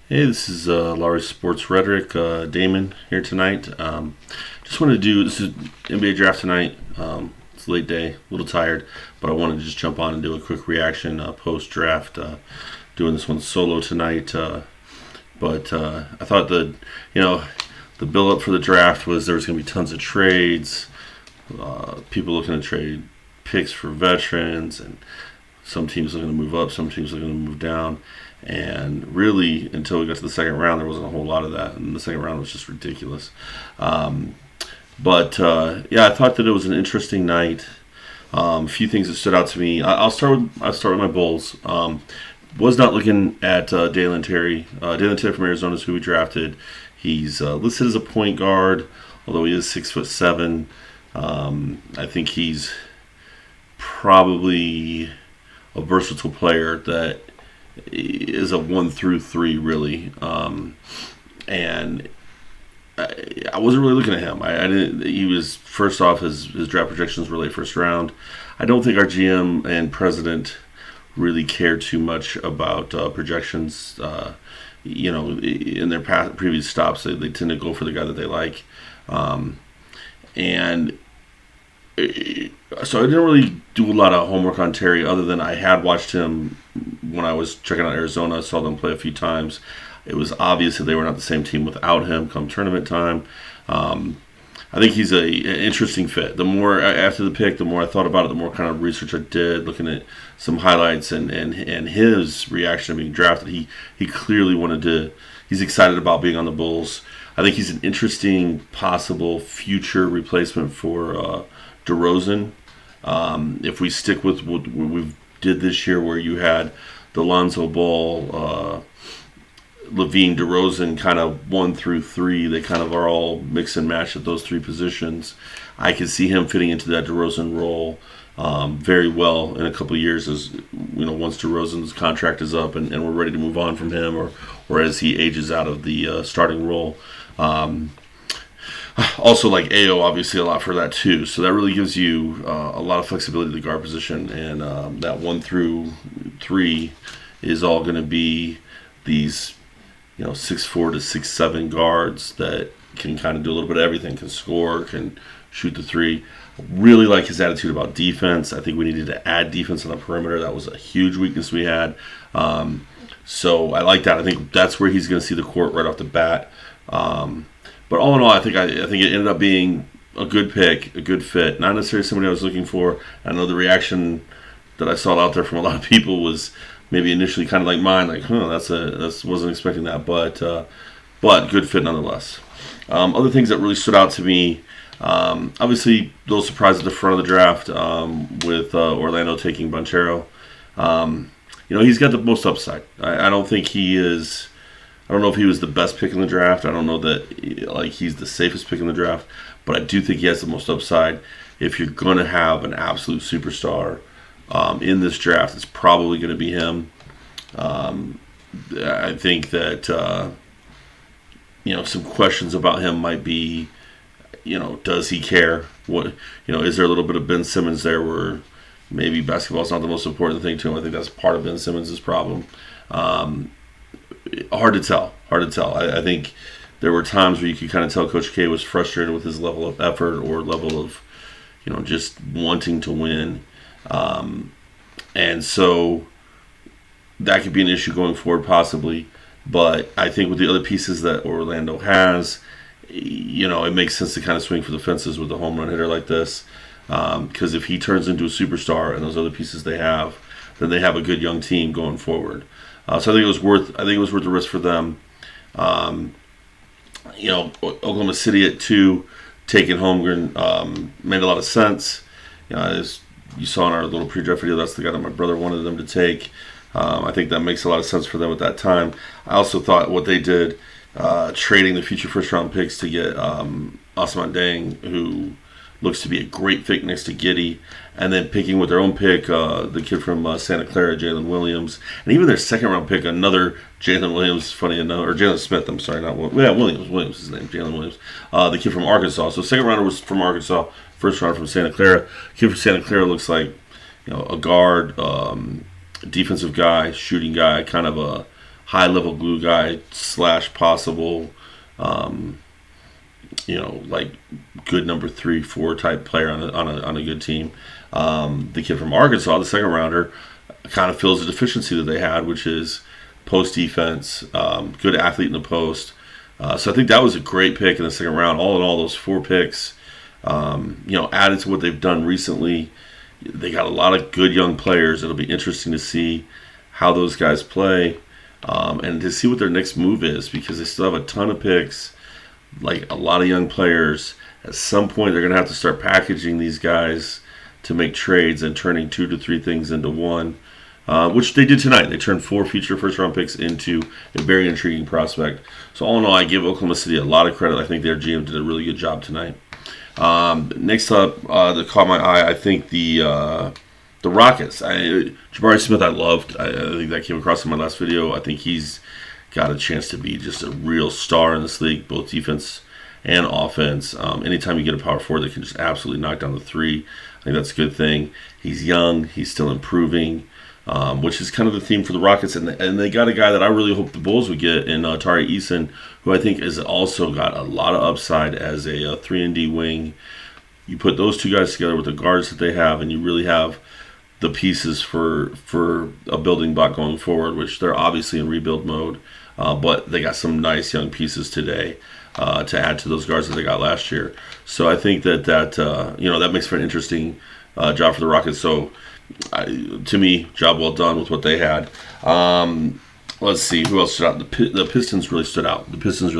Hey, this is Laurie Sports Rhetoric, Daimon here tonight. Just wanted to do this is NBA draft tonight. It's a late day, a little tired, but I wanted to just jump on and do a quick reaction post draft. Doing this one solo tonight, but I thought the build up for the draft was there was going to be tons of trades, people looking to trade picks for veterans, and some teams looking to move up, some teams looking to move down. And really, until we got to the second round, there wasn't a whole lot of that. And the second round was just ridiculous. Yeah, I thought that it was an interesting night. A few things that stood out to me. I'll start with my Bulls. Was not looking at Dalen Terry. Dalen Terry from Arizona is who we drafted. He's listed as a point guard, although he is 6'7". I think he's probably a versatile player that is a 1 through 3 really, and I wasn't really looking at him. I didn't. He was first off. His draft projections were late first round. I don't think our GM and president really care too much about projections. In their previous stops, they tend to go for the guy that they like, and so I didn't really do a lot of homework on Terry other than I had watched him when I was checking out Arizona. I saw them play a few times. It was obvious that they were not the same team without him come tournament time. I think he's an interesting fit. The more after the pick, the more I thought about it, the more kind of research I did, looking at some highlights and his reaction to being drafted. He clearly wanted to. He's excited about being on the Bulls. I think he's an interesting possible future replacement for DeRozan. If we stick with what we did this year, where you had the Lonzo Ball, Levine, DeRozan, kind of 1 through 3, they kind of are all mix and match at those three positions. I can see him fitting into that DeRozan role very well in a couple of years, as once DeRozan's contract is up and we're ready to move on from him, or as he ages out of the starting role. Also, like AO, obviously a lot for that too. So that really gives you a lot of flexibility to the guard position, and that 1 through 3 is all going to be these 6'4" to 6'7" guards that can kind of do a little bit of everything, can score, can shoot the three. Really like his attitude about defense. I think we needed to add defense on the perimeter. That was a huge weakness we had. So I like that. I think that's where he's going to see the court right off the bat. But all in all, I think it ended up being a good pick, a good fit. Not necessarily somebody I was looking for. I know the reaction that I saw out there from a lot of people was maybe initially kind of like mine, like, wasn't expecting that, but good fit nonetheless. Other things that really stood out to me, obviously, a little surprise at the front of the draft with Orlando taking Banchero. He's got the most upside. I don't think he is. I don't know if he was the best pick in the draft. I don't know that he's the safest pick in the draft, but I do think he has the most upside. If you're going to have an absolute superstar in this draft, it's probably going to be him. I think that some questions about him might be, does he care? What is there a little bit of Ben Simmons there where maybe basketball is not the most important thing to him? I think that's part of Ben Simmons' problem. Hard to tell. I think there were times where you could kind of tell Coach K was frustrated with his level of effort or level of, just wanting to win. And so that could be an issue going forward possibly. But I think with the other pieces that Orlando has, it makes sense to kind of swing for the fences with a home run hitter like this. Because if he turns into a superstar and those other pieces they have, then they have a good young team going forward. So I think it was worth the risk for them. Oklahoma City at 2, taking Holmgren made a lot of sense. As you saw in our little pre-draft video, that's the guy that my brother wanted them to take. I think that makes a lot of sense for them at that time. I also thought what they did, trading the future first-round picks to get Osman Dang, who looks to be a great fit next to Giddey, and then picking with their own pick, the kid from Santa Clara, Jalen Williams, and even their second-round pick, another Jalen Williams, funny enough, or Jalen Smith, I'm sorry, not Williams. Yeah, Williams is his name, Jalen Williams, the kid from Arkansas. So second rounder was from Arkansas, first rounder from Santa Clara. Kid from Santa Clara looks like a guard, defensive guy, shooting guy, kind of high level glue guy / possible, like good number 3, 4 type player on a good team. The kid from Arkansas, the second rounder, kind of fills the deficiency that they had, which is post defense, good athlete in the post. So I think that was a great pick in the second round. All in all, those 4 picks, added to what they've done recently. They got a lot of good young players. It'll be interesting to see how those guys play, and to see what their next move is, because they still have a ton of picks, like a lot of young players. At some point, they're going to have to start packaging these guys to make trades and turning 2 to 3 things into one, which they did tonight. They turned 4 future first-round picks into a very intriguing prospect. So all in all, I give Oklahoma City a lot of credit. I think their GM did a really good job tonight. Next up, that caught my eye, I think the Rockets. Jabari Smith, I loved. I think that came across in my last video. I think he's got a chance to be just a real star in this league, both defense and offense. Anytime you get a power forward that can just absolutely knock down the 3, I think that's a good thing. He's young. He's still improving, which is kind of the theme for the Rockets. And they got a guy that I really hope the Bulls would get in Tari Eason, who I think has also got a lot of upside as a 3-and-D wing. You put those 2 guys together with the guards that they have, and you really have the pieces for a building block going forward, which they're obviously in rebuild mode, but they got some nice young pieces today to add to those guards that they got last year. So I think that makes for an interesting job for the Rockets. So to me, job well done with what they had. Let's see who else stood out. The Pistons really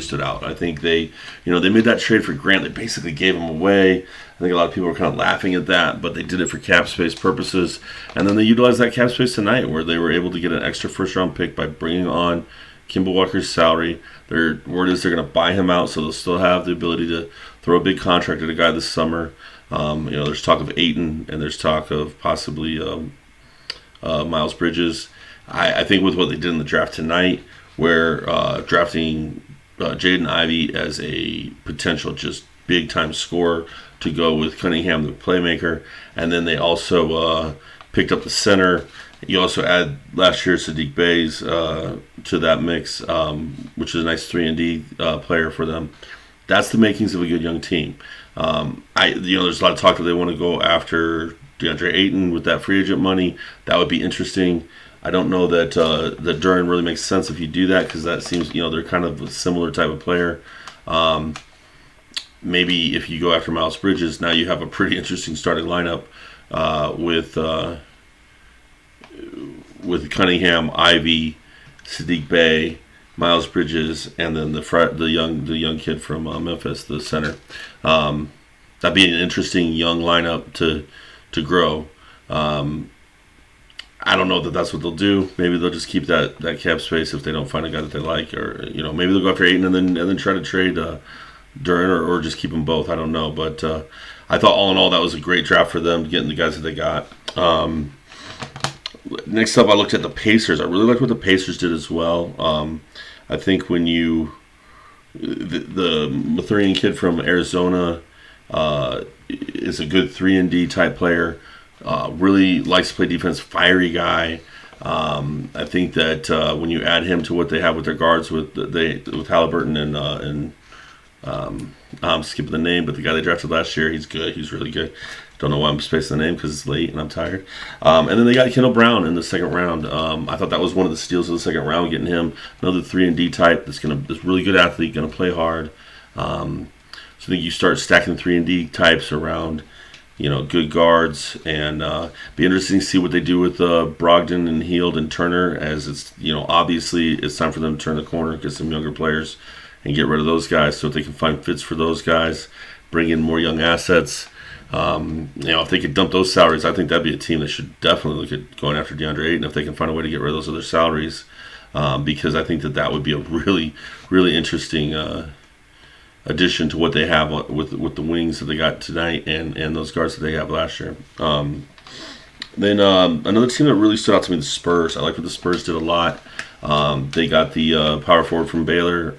stood out. I think they made that trade for Grant. They basically gave him away. I think a lot of people were kind of laughing at that, but they did it for cap space purposes. And then they utilized that cap space tonight, where they were able to get an extra first-round pick by bringing on Kemba Walker's salary. Their word is they're going to buy him out, so they'll still have the ability to throw a big contract at a guy this summer. There's talk of Ayton, and there's talk of possibly Miles Bridges. I think with what they did in the draft tonight, where drafting Jaden Ivey as a potential just big-time scorer to go with Cunningham, the playmaker, and then they also picked up the center. You also add last year's Sadiq Bays to that mix, which is a nice 3-and-D player for them. That's the makings of a good young team. There's a lot of talk that they want to go after DeAndre Ayton with that free agent money. That would be interesting. I don't know that Duren really makes sense if you do that, because that seems, they're kind of a similar type of player. Maybe if you go after Miles Bridges, now you have a pretty interesting starting lineup with Cunningham, Ivy, Sadiq Bey, Miles Bridges, and then the young kid from Memphis, the center. That'd be an interesting young lineup to grow. I don't know that that's what they'll do. Maybe they'll just keep that cap space if they don't find a guy that they like, or maybe they'll go after Ayton and then try to trade Duren, or just keep them both. I don't know, but I thought all in all that was a great draft for them, getting the guys that they got. Next up, I looked at the Pacers. I really liked what the Pacers did as well. I think when the Mathurian kid from Arizona is a good 3-and-D type player. Really likes to play defense, fiery guy. I think that when you add him to what they have with their guards, with Halliburton and I'm skipping the name, but the guy they drafted last year, he's good. He's really good. Don't know why I'm spacing the name, because it's late and I'm tired. And then they got Kendall Brown in the second round. I thought that was one of the steals of the second round, getting him another 3-and-D type that's really good athlete, going to play hard. So I think you start stacking 3-and-D types around good guards, and be interesting to see what they do with Brogdon and Hield and Turner, as it's obviously it's time for them to turn the corner, get some younger players, and get rid of those guys. So if they can find fits for those guys, bring in more young assets, if they could dump those salaries, I think that'd be a team that should definitely look at going after DeAndre Ayton if they can find a way to get rid of those other salaries, because I think that would be a really, really interesting addition to what they have with the wings that they got tonight and those guards that they have last year. Then another team that really stood out to me, the Spurs. I like what the Spurs did a lot. They got the power forward from Baylor,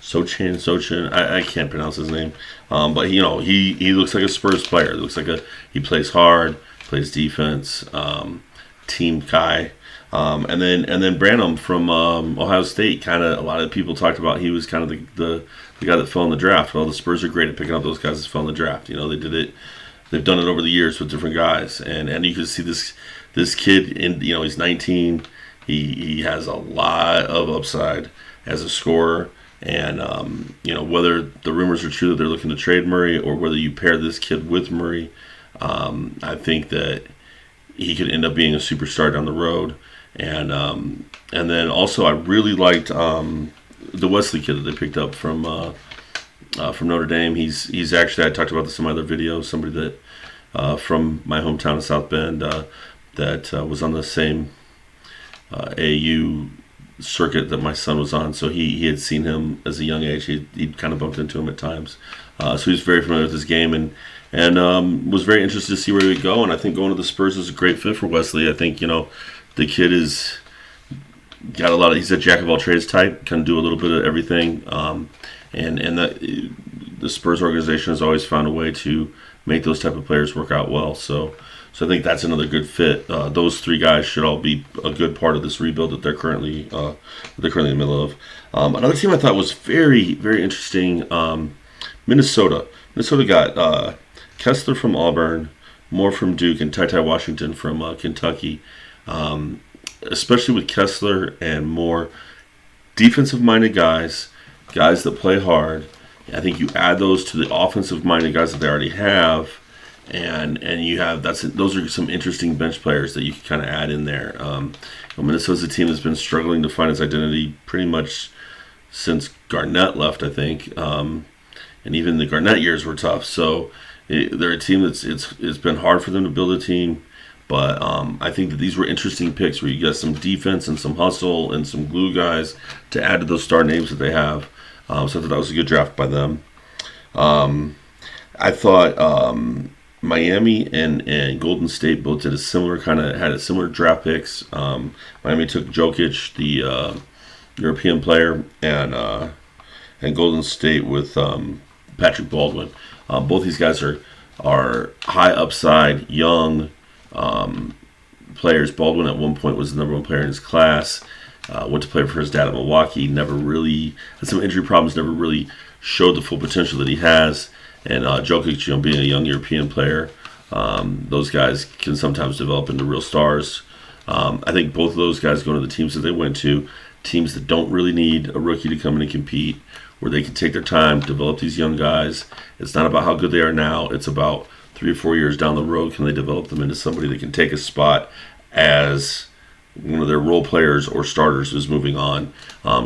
Sochin. I can't pronounce his name, but he looks like a Spurs player. He plays hard, plays defense, team guy. And then Branham from Ohio State. Kind of a lot of people talked about he was kind of the guy that fell in the draft. Well, the Spurs are great at picking up those guys that fell in the draft. They did it. They've done it over the years with different guys, and you can see this kid. He's 19. He has a lot of upside as a scorer. And whether the rumors are true that they're looking to trade Murray or whether you pair this kid with Murray, I think that he could end up being a superstar down the road. And then also I really liked the Wesley kid that they picked up from Notre Dame. He's actually, I talked about this in my other video, somebody that from my hometown of South Bend that was on the same AU circuit that my son was on. So he had seen him as a young age. He'd kind of bumped into him at times. So he was very familiar with his game and was very interested to see where he would go. And I think going to the Spurs is a great fit for Wesley. I think, the kid is got a lot of, he's a jack of all trades type, can do a little bit of everything. And that the Spurs organization has always found a way to make those type of players work out well. So I think that's another good fit. Those three guys should all be a good part of this rebuild that they're currently in the middle of. Another team I thought was very, very interesting, Minnesota. Minnesota got Kessler from Auburn, Moore from Duke, and Ty Washington from Kentucky. Especially with Kessler and Moore, defensive-minded guys that play hard. I think you add those to the offensive-minded guys that they already have, and you have those are some interesting bench players that you can kind of add in there. Minnesota's a team that's been struggling to find its identity pretty much since Garnett left, I think, and even the Garnett years were tough. So they're a team that's it's been hard for them to build a team. But I think that these were interesting picks where you get some defense and some hustle and some glue guys to add to those star names that they have. So I thought that was a good draft by them. I thought Miami and Golden State both did had a similar draft picks. Miami took Jokic, the European player, and Golden State with Patrick Baldwin. Both these guys are high upside, young players. Baldwin at one point was the number one player in his class. Went to play for his dad at Milwaukee. Never really had some injury problems. Never really showed the full potential that he has. And Jokic, being a young European player, those guys can sometimes develop into real stars. I think both of those guys going to the teams that they went to, teams that don't really need a rookie to come in and compete, where they can take their time, develop these young guys. It's not about how good they are now. It's about 3 or 4 years down the road, can they develop them into somebody that can take a spot as one of their role players or starters is moving on,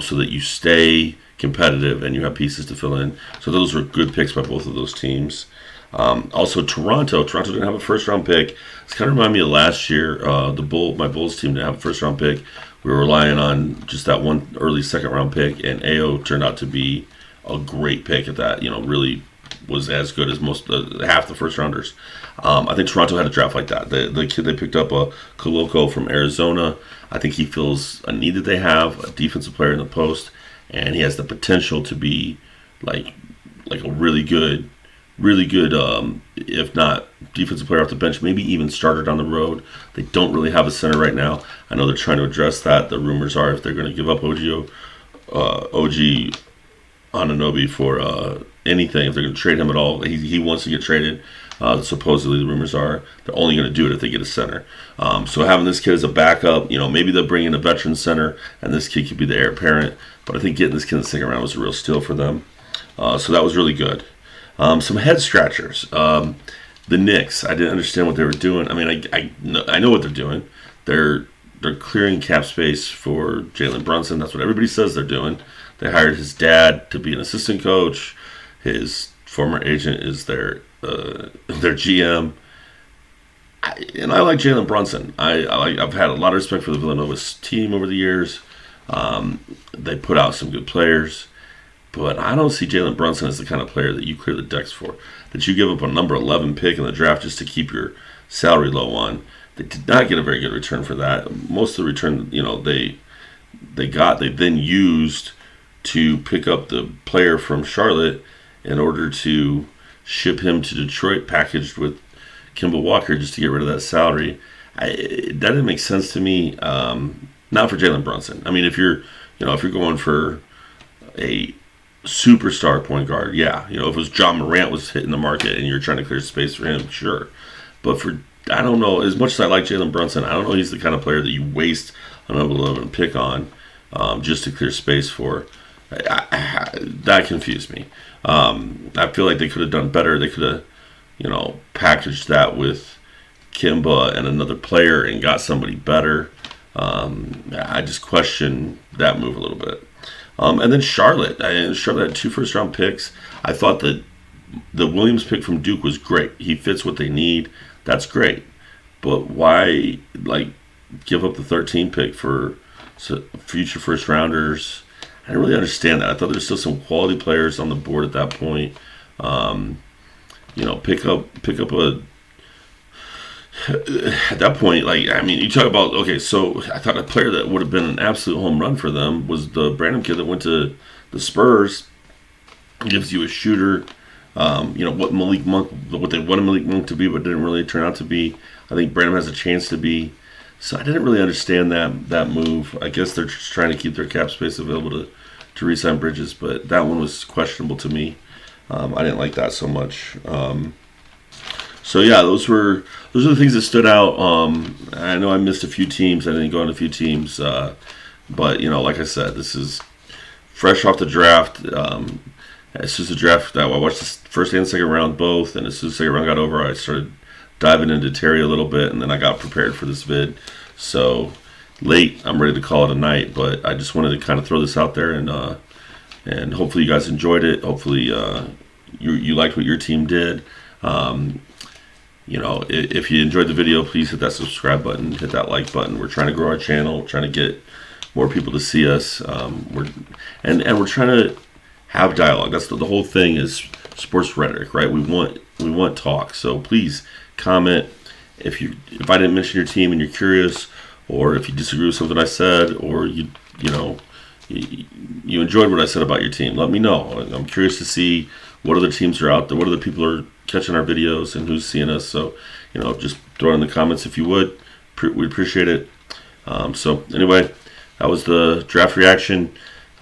so that you stay competitive and you have pieces to fill in. So those were good picks by both of those teams. Also, Toronto didn't have a first-round pick. It's kind of remind me of last year. My Bulls team didn't have a first-round pick. We were relying on just that one early second-round pick, and AO turned out to be a great pick at that. Really was as good as most half the first rounders. I think Toronto had a draft like that. The kid they picked up, Koloko from Arizona. I think he fills a need that they have, a defensive player in the post, and he has the potential to be like a really good, if not defensive player off the bench, maybe even starter down the road. They don't really have a center right now. I know they're trying to address that. The rumors are if they're going to give up OG Anunoby for anything, if they're going to trade him at all, he wants to get traded. Supposedly the rumors are they're only going to do it if they get a center. So having this kid as a backup, maybe they'll bring in a veteran center and this kid could be the heir apparent. But I think getting this kid in the second round was a real steal for them. So that was really good. Some head scratchers. The Knicks, I didn't understand what they were doing. I mean, I know what they're doing. They're clearing cap space for Jalen Brunson. That's what everybody says they're doing. They hired his dad to be an assistant coach. His former agent is their GM. And I like Jalen Brunson. I've had a lot of respect for the Villanova's team over the years. They put out some good players. But I don't see Jalen Brunson as the kind of player that you clear the decks for. That you give up a number 11 pick in the draft just to keep your salary low on. They did not get a very good return for that. Most of the return, they then used to pick up the player from Charlotte in order to ship him to Detroit packaged with Kemba Walker just to get rid of that salary. that didn't make sense to me. Not for Jalen Brunson. I mean, if you're going for a superstar point guard, yeah. If it was John Morant was hitting the market and you're trying to clear space for him, sure. But I don't know. As much as I like Jalen Brunson, I don't know he's the kind of player that you waste an 11 pick on just to clear space for. That confused me. I feel like they could have done better. They could have, packaged that with Kimba and another player and got somebody better. I just question that move a little bit. And then Charlotte had 2 first-round picks. I thought that the Williams pick from Duke was great. He fits what they need. That's great. But why, give up the 13 pick for future first-rounders? I didn't really understand that. I thought there was still some quality players on the board at that point. Pick up a. At that point, you talk about, okay, so I thought a player that would have been an absolute home run for them was the Branham kid that went to the Spurs. Gives you a shooter. What they wanted Malik Monk to be, but didn't really turn out to be. I think Branham has a chance to be. So I didn't really understand that move. I guess they're just trying to keep their cap space available to re-sign Bridges, but that one was questionable to me. I didn't like that so much. So yeah, those are the things that stood out. I know I missed a few teams. I didn't go on a few teams, but like I said, this is fresh off the draft. It's just a draft that I watched the first and second round both, and as soon as the second round got over, I started diving into Terry a little bit, and then I got prepared for this vid. So late, I'm ready to call it a night, but I just wanted to kind of throw this out there, and hopefully you guys enjoyed it. Hopefully you liked what your team did. If you enjoyed the video, please hit that subscribe button, hit that like button. We're trying to grow our channel, trying to get more people to see us. We're trying to have dialogue. That's the whole thing is sports rhetoric, right? We want talk. So please comment if I didn't mention your team and you're curious, or if you disagree with something I said, or you enjoyed what I said about your team. Let me know. I'm curious to see what other teams are out there, what other people are catching our videos, and who's seeing us. So, just throw it in the comments if you would. We'd appreciate it. So anyway, that was the draft reaction.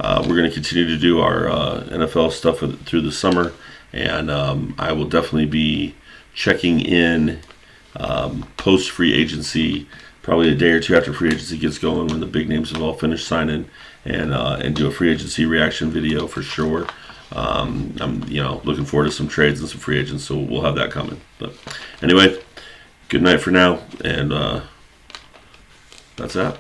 We're going to continue to do our NFL stuff through the summer, and I will definitely be checking in post free agency, probably a day or two after free agency gets going, when the big names have all finished signing, and do a free agency reaction video for sure. I'm looking forward to some trades and some free agents, so we'll have that coming. But anyway, good night for now, and that's that.